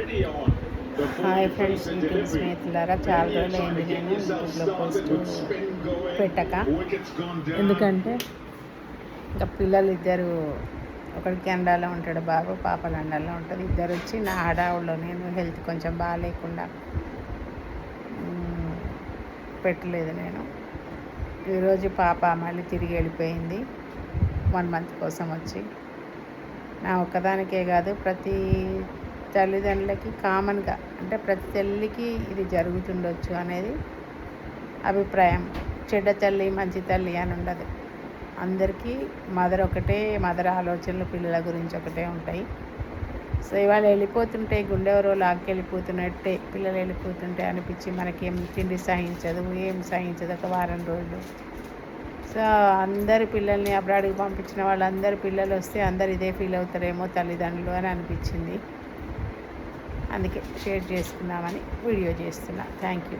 Hi friends, YouTube స్నేహితులారా, చాలా రోజులు అయింది నేను యూట్యూబ్లో పోస్ట్ పెట్టక. ఎందుకంటే ఇంకా పిల్లలు ఇద్దరు, ఒకటి కెనడాలో ఉంటాడు బాబు, పాప లండన్లో ఉంటుంది. ఇద్దరు వచ్చి నా హడావుల్లో నేను హెల్త్ కొంచెం బాగాలేకుండా పెట్టలేదు నేను. ఈరోజు పాప మళ్ళీ తిరిగి వెళ్ళిపోయింది 1 మంత్ కోసం వచ్చి. నా ఒక్కదానికే కాదు, ప్రతి తల్లిదండ్రులకి కామన్గా, అంటే ప్రతి తల్లికి ఇది జరుగుతుండొచ్చు అనేది అభిప్రాయం. చెడ్డ తల్లి మంచి తల్లి అని ఉండదు. అందరికీ మదర్ ఆలోచనలు పిల్లల గురించి ఒకటే ఉంటాయి. సో ఇవాళ వెళ్ళిపోతుంటే గుండెవరో లాక్కెళ్ళిపోతున్నట్టే, పిల్లలు వెళ్ళిపోతుంటే అనిపించి మనకేం తిండి సహించదు, ఏం సహించదు ఒక వారం రోజులు. సో అందరి పిల్లల్ని అబ్రాడ్కి పంపించిన వాళ్ళందరి పిల్లలు వస్తే అందరు ఇదే ఫీల్ అవుతారేమో తల్లిదండ్రులు అని అనిపించింది. అందుకే షేర్ చేసుకుందామని వీడియో చేస్తున్నా. Thank you.